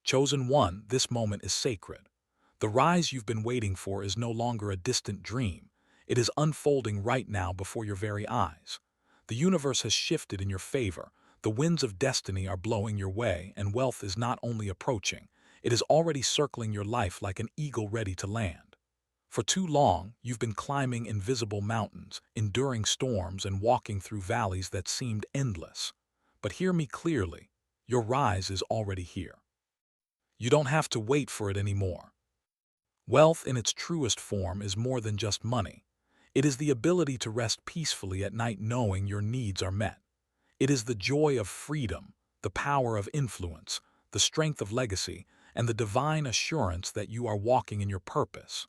Chosen one, this moment is sacred. The rise you've been waiting for is no longer a distant dream. It is unfolding right now before your very eyes. The universe has shifted in your favor. The winds of destiny are blowing your way, and wealth is not only approaching, it is already circling your life like an eagle ready to land. For too long, you've been climbing invisible mountains, enduring storms, and walking through valleys that seemed endless. But hear me clearly, your rise is already here. You don't have to wait for it anymore. Wealth in its truest form is more than just money. It is the ability to rest peacefully at night knowing your needs are met. It is the joy of freedom, the power of influence, the strength of legacy, and the divine assurance that you are walking in your purpose.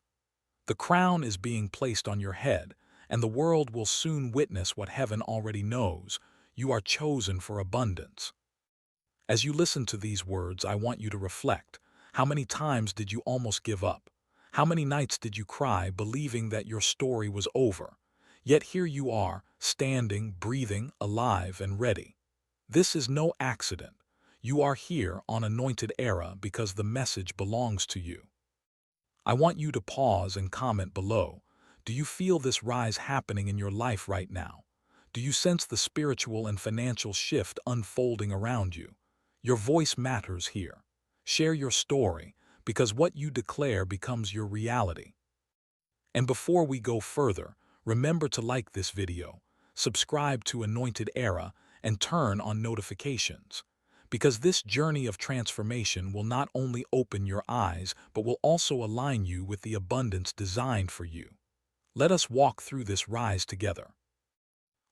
The crown is being placed on your head, and the world will soon witness what heaven already knows. You are chosen for abundance. As you listen to these words, I want you to reflect. How many times did you almost give up? How many nights did you cry, believing that your story was over? Yet here you are, standing, breathing, alive, and ready. This is no accident. You are here on Anointed Era because the message belongs to you. I want you to pause and comment below. Do you feel this rise happening in your life right now? Do you sense the spiritual and financial shift unfolding around you? Your voice matters here. Share your story, because what you declare becomes your reality. And before we go further, remember to like this video, subscribe to Anointed Era, and turn on notifications. Because this journey of transformation will not only open your eyes, but will also align you with the abundance designed for you. Let us walk through this rise together.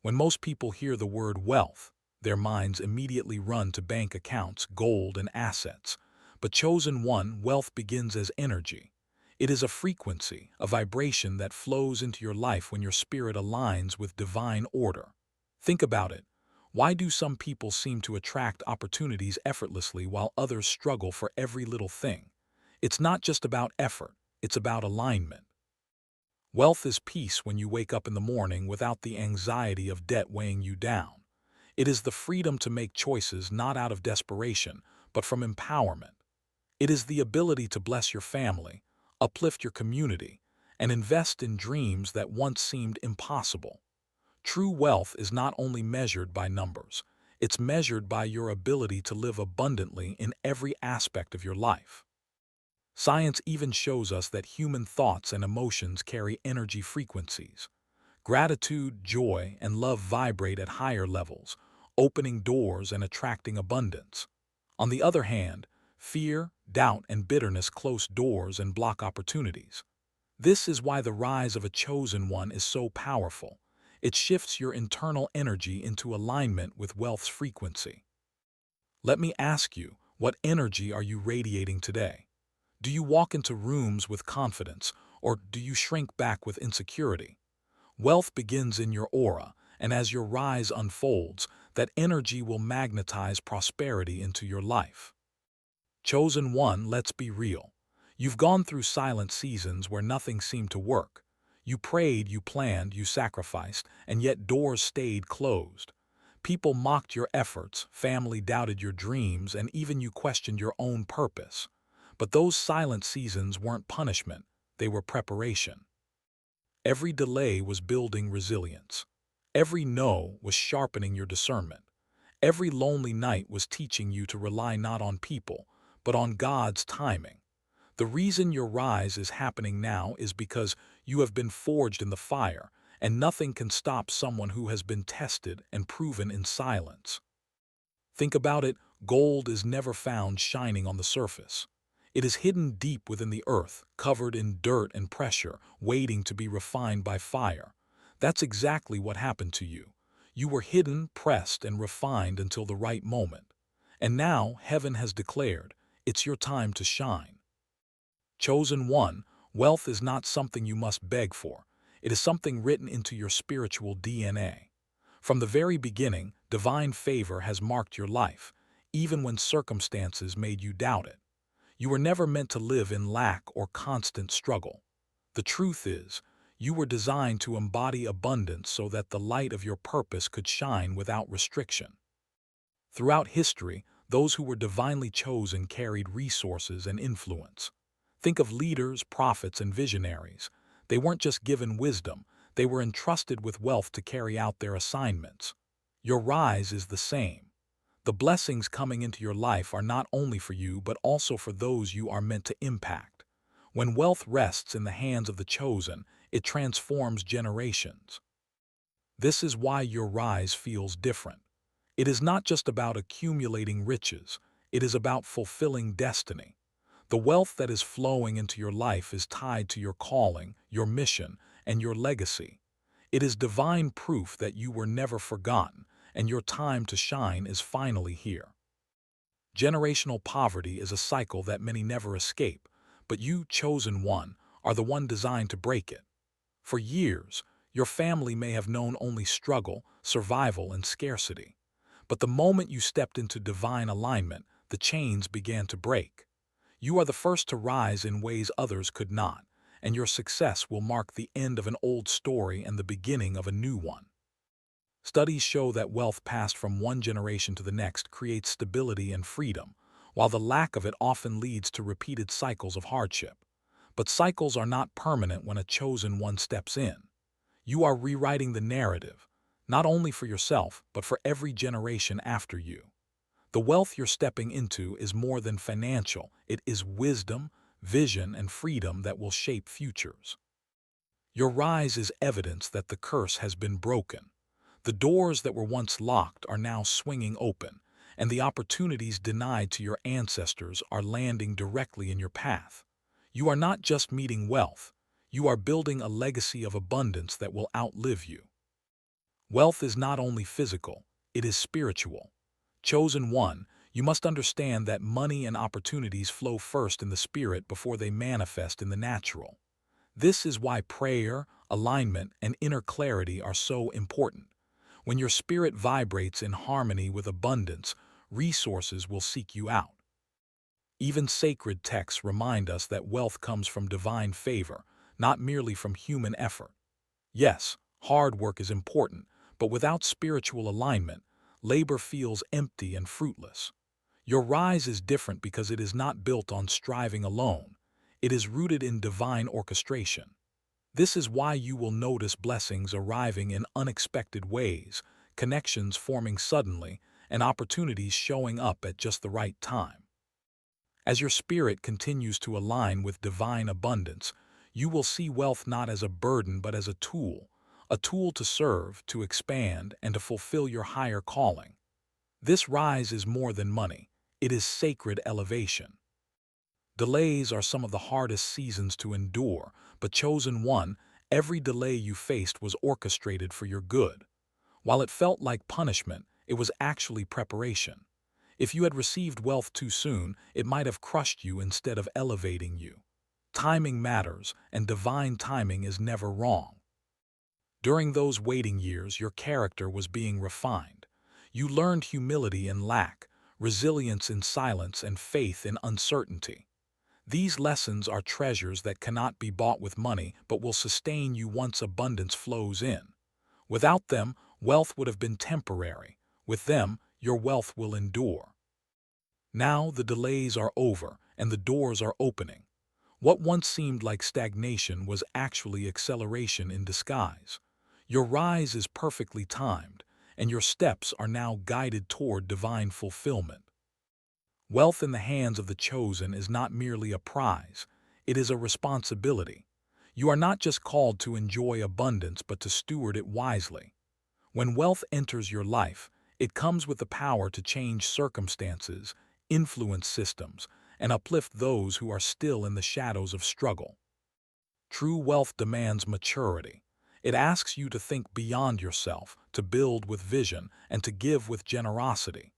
When most people hear the word wealth, their minds immediately run to bank accounts, gold, and assets. But chosen one, wealth begins as energy. It is a frequency, a vibration that flows into your life when your spirit aligns with divine order. Think about it. Why do some people seem to attract opportunities effortlessly while others struggle for every little thing? It's not just about effort, it's about alignment. Wealth is peace when you wake up in the morning without the anxiety of debt weighing you down. It is the freedom to make choices not out of desperation, but from empowerment. It is the ability to bless your family, uplift your community, and invest in dreams that once seemed impossible. True wealth is not only measured by numbers, it's measured by your ability to live abundantly in every aspect of your life. Science even shows us that human thoughts and emotions carry energy frequencies. Gratitude, joy, and love vibrate at higher levels, opening doors and attracting abundance. On the other hand, fear, doubt, and bitterness close doors and block opportunities. This is why the rise of a chosen one is so powerful. It shifts your internal energy into alignment with wealth's frequency. Let me ask you, what energy are you radiating today? Do you walk into rooms with confidence, or do you shrink back with insecurity? Wealth begins in your aura, and as your rise unfolds, that energy will magnetize prosperity into your life. Chosen one, let's be real. You've gone through silent seasons where nothing seemed to work. You prayed, you planned, you sacrificed, and yet doors stayed closed. People mocked your efforts, family doubted your dreams, and even you questioned your own purpose. But those silent seasons weren't punishment, they were preparation. Every delay was building resilience. Every no was sharpening your discernment. Every lonely night was teaching you to rely not on people, but on God's timing. The reason your rise is happening now is because you have been forged in the fire, and nothing can stop someone who has been tested and proven in silence. Think about it, gold is never found shining on the surface. It is hidden deep within the earth, covered in dirt and pressure, waiting to be refined by fire. That's exactly what happened to you. You were hidden, pressed, and refined until the right moment. And now heaven has declared, it's your time to shine. Chosen one, wealth is not something you must beg for. It is something written into your spiritual DNA. From the very beginning, divine favor has marked your life, even when circumstances made you doubt it. You were never meant to live in lack or constant struggle. The truth is, you were designed to embody abundance so that the light of your purpose could shine without restriction. Throughout history, Those who were divinely chosen carried resources and influence. Think of leaders, prophets, and visionaries. They weren't just given wisdom, they were entrusted with wealth to carry out their assignments. Your rise is the same. The blessings coming into your life are not only for you, but also for those you are meant to impact. When wealth rests in the hands of the chosen, it transforms generations. This is why your rise feels different. It is not just about accumulating riches, it is about fulfilling destiny. The wealth that is flowing into your life is tied to your calling, your mission, and your legacy. It is divine proof that you were never forgotten, and your time to shine is finally here. Generational poverty is a cycle that many never escape, but you, chosen one, are the one designed to break it. For years, your family may have known only struggle, survival, and scarcity. But the moment you stepped into divine alignment, the chains began to break. You are the first to rise in ways others could not, and your success will mark the end of an old story and the beginning of a new one. Studies show that wealth passed from one generation to the next creates stability and freedom, while the lack of it often leads to repeated cycles of hardship. But cycles are not permanent when a chosen one steps in. You are rewriting the narrative, not only for yourself, but for every generation after you. The wealth you're stepping into is more than financial, it is wisdom, vision, and freedom that will shape futures. Your rise is evidence that the curse has been broken. The doors that were once locked are now swinging open, and the opportunities denied to your ancestors are landing directly in your path. You are not just meeting wealth, you are building a legacy of abundance that will outlive you. Wealth is not only physical, it is spiritual. Chosen one, you must understand that money and opportunities flow first in the spirit before they manifest in the natural. This is why prayer, alignment, and inner clarity are so important. When your spirit vibrates in harmony with abundance, resources will seek you out. Even sacred texts remind us that wealth comes from divine favor, not merely from human effort. Yes, hard work is important, but without spiritual alignment, labor feels empty and fruitless. Your rise is different because it is not built on striving alone. It is rooted in divine orchestration. This is why you will notice blessings arriving in unexpected ways, connections forming suddenly, and opportunities showing up at just the right time. As your spirit continues to align with divine abundance, you will see wealth not as a burden but as a tool to serve, to expand, and to fulfill your higher calling. This rise is more than money, it is sacred elevation. Delays are some of the hardest seasons to endure, but chosen one, every delay you faced was orchestrated for your good. While it felt like punishment, it was actually preparation. If you had received wealth too soon, it might have crushed you instead of elevating you. Timing matters, and divine timing is never wrong. During those waiting years, your character was being refined. You learned humility in lack, resilience in silence, and faith in uncertainty. These lessons are treasures that cannot be bought with money but will sustain you once abundance flows in. Without them, wealth would have been temporary. With them, your wealth will endure. Now the delays are over and the doors are opening. What once seemed like stagnation was actually acceleration in disguise. Your rise is perfectly timed, and your steps are now guided toward divine fulfillment. Wealth in the hands of the chosen is not merely a prize, it is a responsibility. You are not just called to enjoy abundance but to steward it wisely. When wealth enters your life, it comes with the power to change circumstances, influence systems, and uplift those who are still in the shadows of struggle. True wealth demands maturity. It asks you to think beyond yourself, to build with vision, and to give with generosity.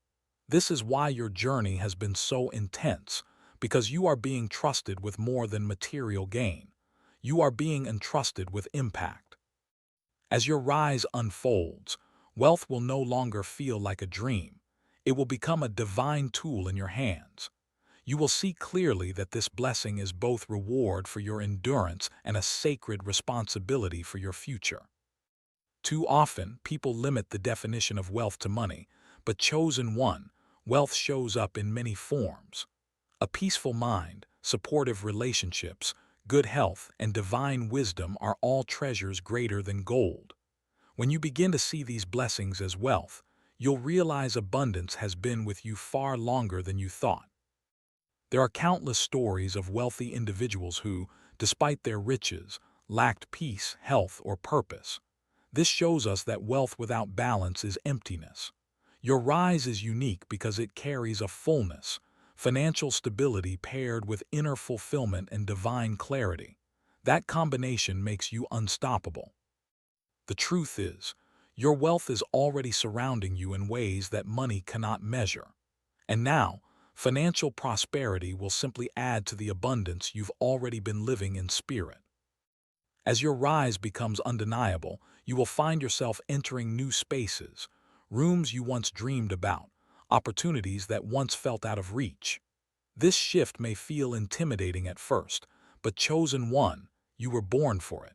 This is why your journey has been so intense, because you are being trusted with more than material gain. You are being entrusted with impact. As your rise unfolds, wealth will no longer feel like a dream. It will become a divine tool in your hands. You will see clearly that this blessing is both reward for your endurance and a sacred responsibility for your future. Too often, people limit the definition of wealth to money, but chosen one, Wealth shows up in many forms. A peaceful mind, supportive relationships, good health, and divine wisdom are all treasures greater than gold. When you begin to see these blessings as wealth, you'll realize abundance has been with you far longer than you thought. There are countless stories of wealthy individuals who, despite their riches, lacked peace, health, or purpose. This shows us that wealth without balance is emptiness. Your rise is unique because it carries a fullness, financial stability paired with inner fulfillment and divine clarity. That combination makes you unstoppable. The truth is, your wealth is already surrounding you in ways that money cannot measure. And now, financial prosperity will simply add to the abundance you've already been living in spirit. As your rise becomes undeniable, you will find yourself entering new spaces, rooms you once dreamed about, opportunities that once felt out of reach. This shift may feel intimidating at first, but chosen one, you were born for it.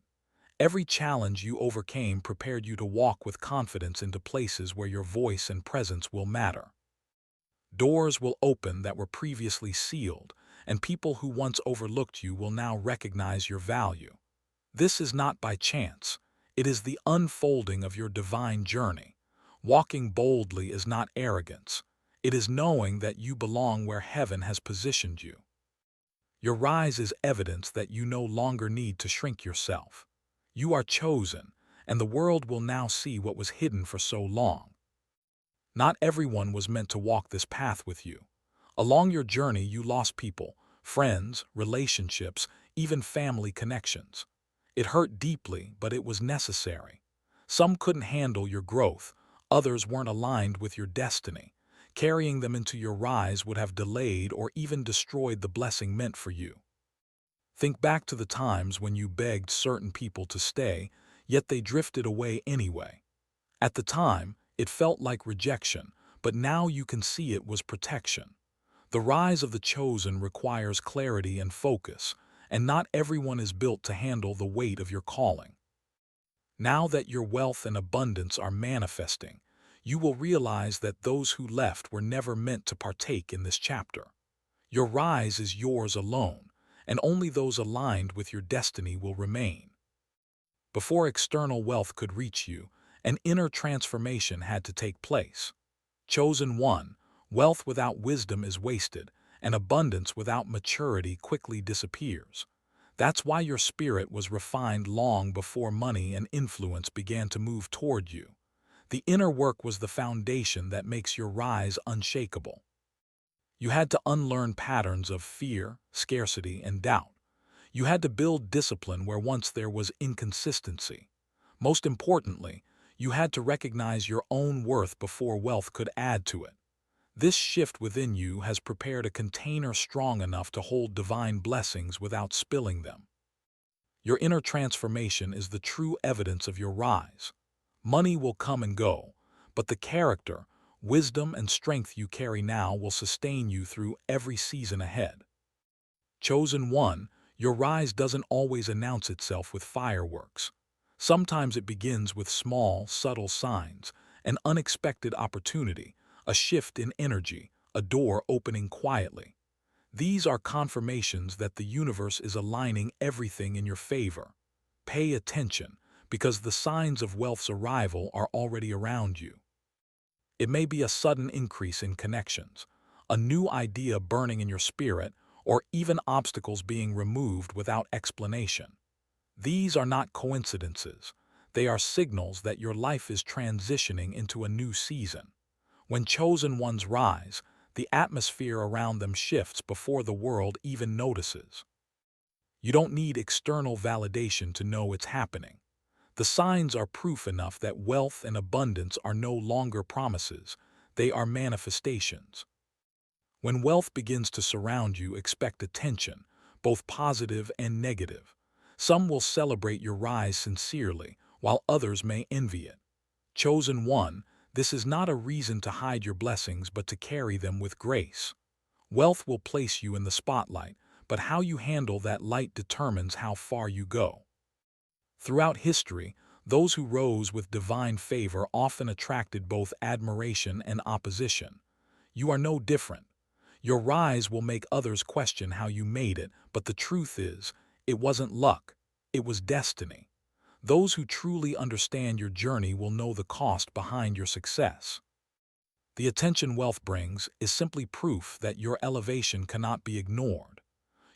Every challenge you overcame prepared you to walk with confidence into places where your voice and presence will matter. Doors will open that were previously sealed, and people who once overlooked you will now recognize your value. This is not by chance. It is the unfolding of your divine journey. Walking boldly is not arrogance. It is knowing that you belong where heaven has positioned you. Your rise is evidence that you no longer need to shrink yourself. You are chosen, and the world will now see what was hidden for so long. Not everyone was meant to walk this path with you. Along your journey, you lost people, friends, relationships, even family connections. It hurt deeply, but it was necessary. Some couldn't handle your growth, others weren't aligned with your destiny. Carrying them into your rise would have delayed or even destroyed the blessing meant for you. Think back to the times when you begged certain people to stay, yet they drifted away anyway. At the time, it felt like rejection, but now you can see it was protection. The rise of the chosen requires clarity and focus, and not everyone is built to handle the weight of your calling. Now that your wealth and abundance are manifesting, you will realize that those who left were never meant to partake in this chapter. Your rise is yours alone, and only those aligned with your destiny will remain. Before external wealth could reach you, an inner transformation had to take place. Chosen one, wealth without wisdom is wasted, and abundance without maturity quickly disappears. That's why your spirit was refined long before money and influence began to move toward you. The inner work was the foundation that makes your rise unshakable. You had to unlearn patterns of fear, scarcity, and doubt. You had to build discipline where once there was inconsistency. Most importantly, you had to recognize your own worth before wealth could add to it. This shift within you has prepared a container strong enough to hold divine blessings without spilling them. Your inner transformation is the true evidence of your rise. Money will come and go, but the character, wisdom, and strength you carry now will sustain you through every season ahead. Chosen one, your rise doesn't always announce itself with fireworks. Sometimes it begins with small, subtle signs, an unexpected opportunity, a shift in energy, a door opening quietly. These are confirmations that the universe is aligning everything in your favor. Pay attention, because the signs of wealth's arrival are already around you. It may be a sudden increase in connections, a new idea burning in your spirit, or even obstacles being removed without explanation. These are not coincidences. They are signals that your life is transitioning into a new season. When chosen ones rise, the atmosphere around them shifts before the world even notices. You don't need external validation to know it's happening. The signs are proof enough that wealth and abundance are no longer promises, they are manifestations. When wealth begins to surround you, expect attention, both positive and negative. Some will celebrate your rise sincerely, while others may envy it. Chosen one, this is not a reason to hide your blessings but to carry them with grace. Wealth will place you in the spotlight, but how you handle that light determines how far you go. Throughout history, those who rose with divine favor often attracted both admiration and opposition. You are no different. Your rise will make others question how you made it, but the truth is, it wasn't luck, it was destiny. Those who truly understand your journey will know the cost behind your success. The attention wealth brings is simply proof that your elevation cannot be ignored.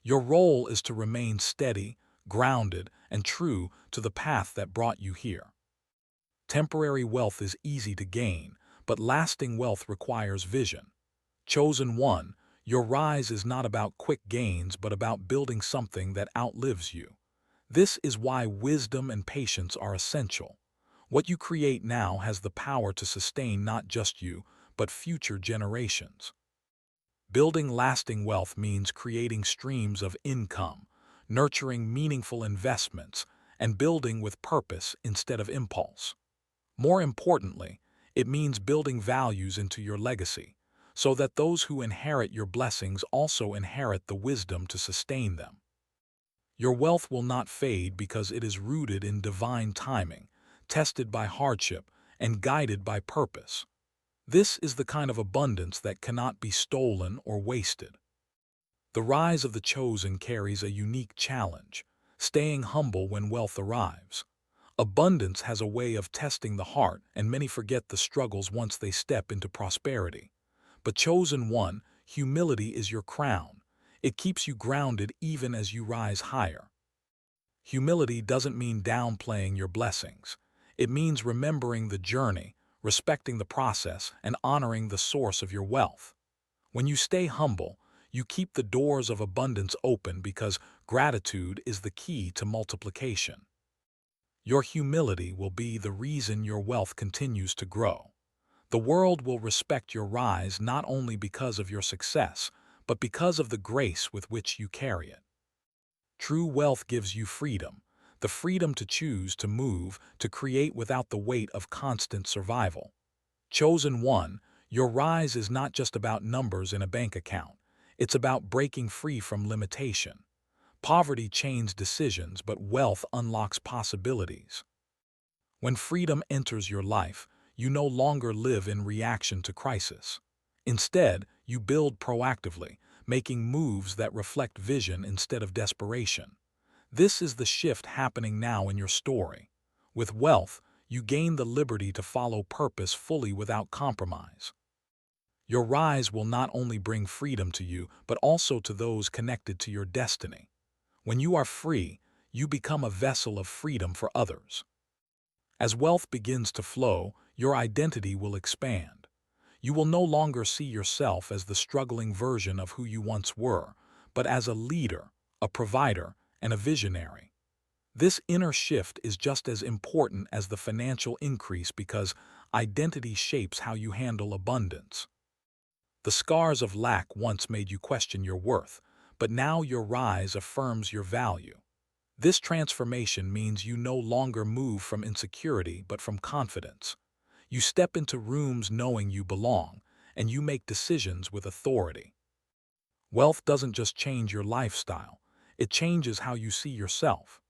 Your role is to remain steady, grounded, and true to the path that brought you here. Temporary wealth is easy to gain, but lasting wealth requires vision. Chosen one, your rise is not about quick gains but about building something that outlives you. This is why wisdom and patience are essential. What you create now has the power to sustain not just you, but future generations. Building lasting wealth means creating streams of income, nurturing meaningful investments, and building with purpose instead of impulse. More importantly, it means building values into your legacy, so that those who inherit your blessings also inherit the wisdom to sustain them. Your wealth will not fade because it is rooted in divine timing, tested by hardship, and guided by purpose. This is the kind of abundance that cannot be stolen or wasted. The rise of the chosen carries a unique challenge, staying humble when wealth arrives. Abundance has a way of testing the heart, and many forget the struggles once they step into prosperity. But chosen one, humility is your crown. It keeps you grounded even as you rise higher. Humility doesn't mean downplaying your blessings. It means remembering the journey, respecting the process, and honoring the source of your wealth. When you stay humble, you keep the doors of abundance open because gratitude is the key to multiplication. Your humility will be the reason your wealth continues to grow. The world will respect your rise not only because of your success, but because of the grace with which you carry it. True wealth gives you freedom, the freedom to choose, to move, to create without the weight of constant survival. Chosen one, your rise is not just about numbers in a bank account. It's about breaking free from limitation. Poverty chains decisions, but wealth unlocks possibilities. When freedom enters your life, you no longer live in reaction to crisis. Instead, you build proactively, making moves that reflect vision instead of desperation. This is the shift happening now in your story. With wealth, you gain the liberty to follow purpose fully without compromise. Your rise will not only bring freedom to you, but also to those connected to your destiny. When you are free, you become a vessel of freedom for others. As wealth begins to flow, your identity will expand. You will no longer see yourself as the struggling version of who you once were, but as a leader, a provider, and a visionary. This inner shift is just as important as the financial increase because identity shapes how you handle abundance. The scars of lack once made you question your worth, but now your rise affirms your value. This transformation means you no longer move from insecurity but from confidence. You step into rooms knowing you belong, and you make decisions with authority. Wealth doesn't just change your lifestyle, it changes how you see yourself.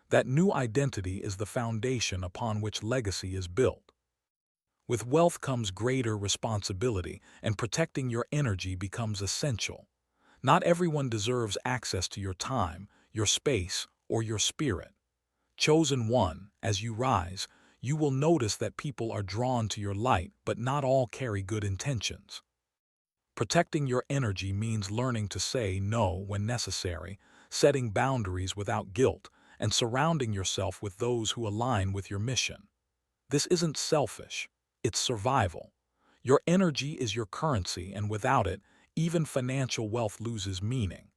That new identity is the foundation upon which legacy is built. With wealth comes greater responsibility, and protecting your energy becomes essential. Not everyone deserves access to your time, your space, or your spirit. Chosen one, as you rise, you will notice that people are drawn to your light, but not all carry good intentions. Protecting your energy means learning to say no when necessary, setting boundaries without guilt, and surrounding yourself with those who align with your mission. This isn't selfish, it's survival. Your energy is your currency, and without it, even financial wealth loses meaning.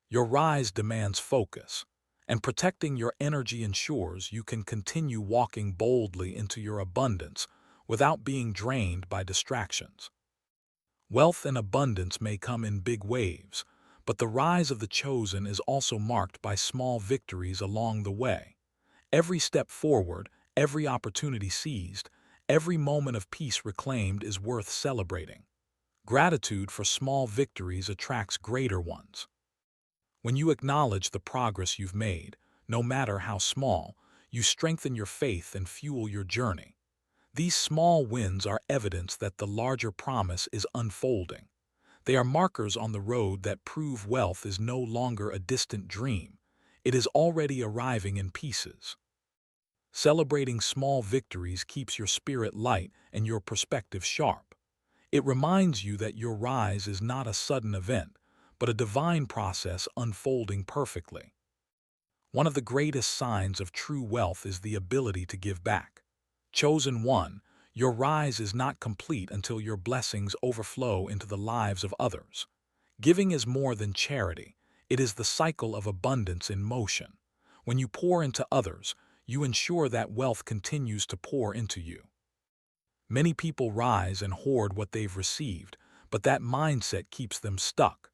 Your rise demands focus, and protecting your energy ensures you can continue walking boldly into your abundance without being drained by distractions. Wealth and abundance may come in big waves, but the rise of the chosen is also marked by small victories along the way. Every step forward, every opportunity seized, every moment of peace reclaimed is worth celebrating. Gratitude for small victories attracts greater ones. When you acknowledge the progress you've made, no matter how small, you strengthen your faith and fuel your journey. These small wins are evidence that the larger promise is unfolding. They are markers on the road that prove wealth is no longer a distant dream. It is already arriving in pieces. Celebrating small victories keeps your spirit light and your perspective sharp. It reminds you that your rise is not a sudden event, but a divine process unfolding perfectly. One of the greatest signs of true wealth is the ability to give back. Chosen one, your rise is not complete until your blessings overflow into the lives of others. Giving is more than charity. It is the cycle of abundance in motion. When you pour into others, you ensure that wealth continues to pour into you. Many people rise and hoard what they've received, but that mindset keeps them stuck.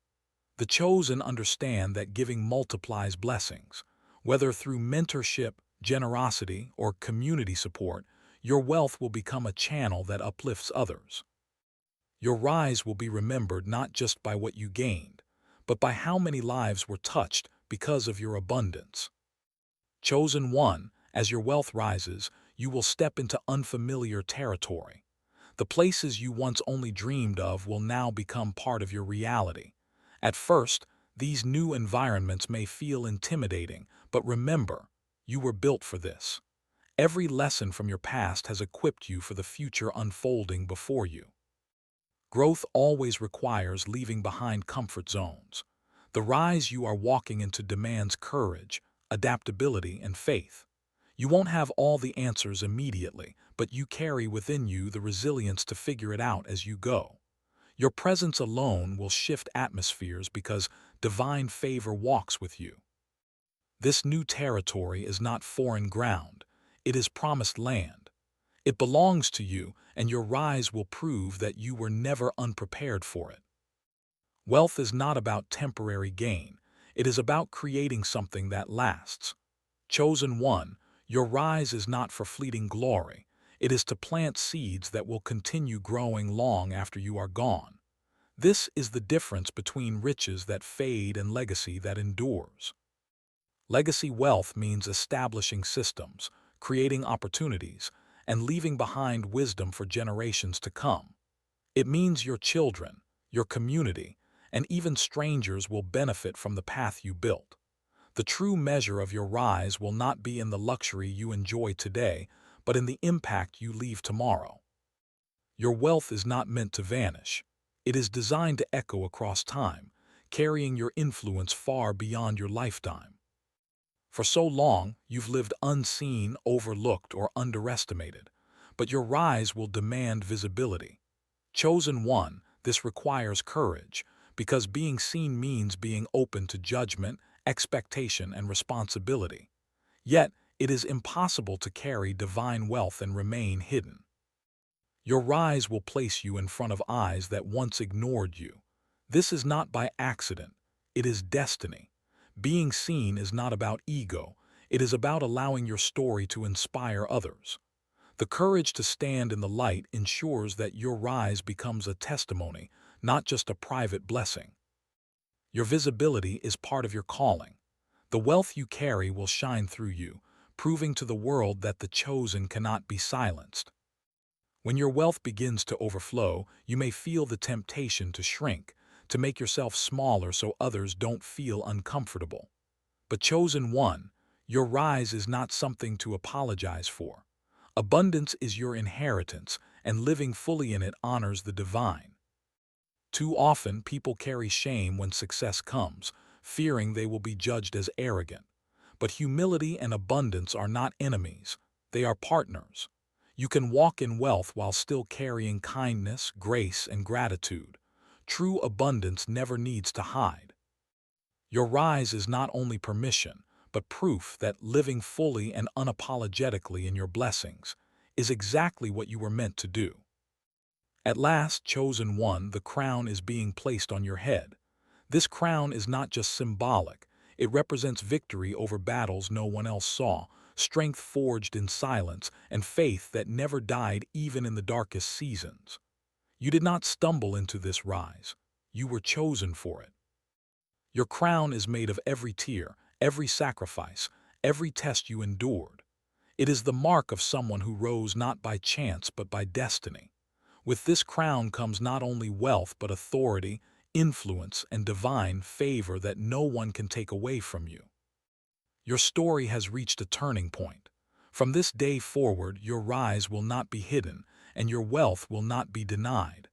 The chosen understand that giving multiplies blessings. Whether through mentorship, generosity, or community support, your wealth will become a channel that uplifts others. Your rise will be remembered not just by what you gained, but by how many lives were touched because of your abundance. Chosen one, as your wealth rises, you will step into unfamiliar territory. The places you once only dreamed of will now become part of your reality. At first, these new environments may feel intimidating, but remember, you were built for this. Every lesson from your past has equipped you for the future unfolding before you. Growth always requires leaving behind comfort zones. The rise you are walking into demands courage, adaptability, and faith. You won't have all the answers immediately, but you carry within you the resilience to figure it out as you go. Your presence alone will shift atmospheres because divine favor walks with you. This new territory is not foreign ground, it is promised land. It belongs to you, and your rise will prove that you were never unprepared for it. Wealth is not about temporary gain, it is about creating something that lasts. Chosen one, your rise is not for fleeting glory, it is to plant seeds that will continue growing long after you are gone. This is the difference between riches that fade and legacy that endures. Legacy wealth means establishing systems, creating opportunities, and leaving behind wisdom for generations to come. It means your children, your community, and even strangers will benefit from the path you built. The true measure of your rise will not be in the luxury you enjoy today, but in the impact you leave tomorrow. Your wealth is not meant to vanish. It is designed to echo across time, carrying your influence far beyond your lifetime. For so long, you've lived unseen, overlooked, or underestimated, but your rise will demand visibility. Chosen one, this requires courage, because being seen means being open to judgment, expectation, and responsibility. Yet, it is impossible to carry divine wealth and remain hidden. Your rise will place you in front of eyes that once ignored you. This is not by accident, it is destiny. Being seen is not about ego, it is about allowing your story to inspire others. The courage to stand in the light ensures that your rise becomes a testimony, not just a private blessing. Your visibility is part of your calling. The wealth you carry will shine through you, proving to the world that the chosen cannot be silenced. When your wealth begins to overflow, you may feel the temptation to shrink, to make yourself smaller so others don't feel uncomfortable. But chosen one, your rise is not something to apologize for. Abundance is your inheritance, and living fully in it honors the divine. Too often, people carry shame when success comes, fearing they will be judged as arrogant. But humility and abundance are not enemies, they are partners. You can walk in wealth while still carrying kindness, grace, and gratitude. True abundance never needs to hide. Your rise is not only permission, but proof that living fully and unapologetically in your blessings is exactly what you were meant to do. At last, chosen one, the crown is being placed on your head. This crown is not just symbolic, it represents victory over battles no one else saw, strength forged in silence, and faith that never died even in the darkest seasons. You did not stumble into this rise. You were chosen for it. Your crown is made of every tear, every sacrifice, every test you endured. It is the mark of someone who rose not by chance but by destiny. With this crown comes not only wealth but authority, influence, and divine favor that no one can take away from you. Your story has reached a turning point. From this day forward, your rise will not be hidden, and your wealth will not be denied.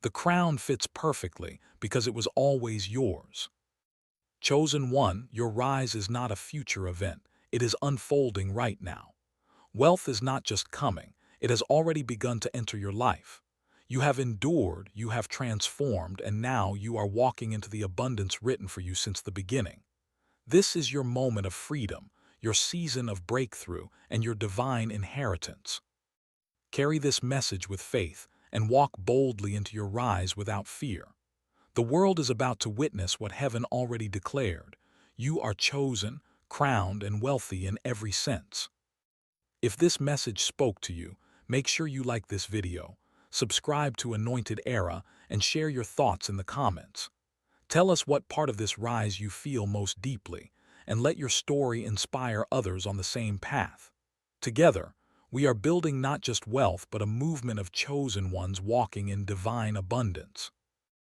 The crown fits perfectly because it was always yours. Chosen one, your rise is not a future event. It is unfolding right now. Wealth is not just coming, it has already begun to enter your life. You have endured, you have transformed, and now you are walking into the abundance written for you since the beginning. This is your moment of freedom, your season of breakthrough, and your divine inheritance. Carry this message with faith and walk boldly into your rise without fear. The world is about to witness what heaven already declared. You are chosen, crowned, and wealthy in every sense. If this message spoke to you, make sure you like this video, subscribe to Anointed Era, and share your thoughts in the comments. Tell us what part of this rise you feel most deeply, and let your story inspire others on the same path. Together, we are building not just wealth but a movement of chosen ones walking in divine abundance.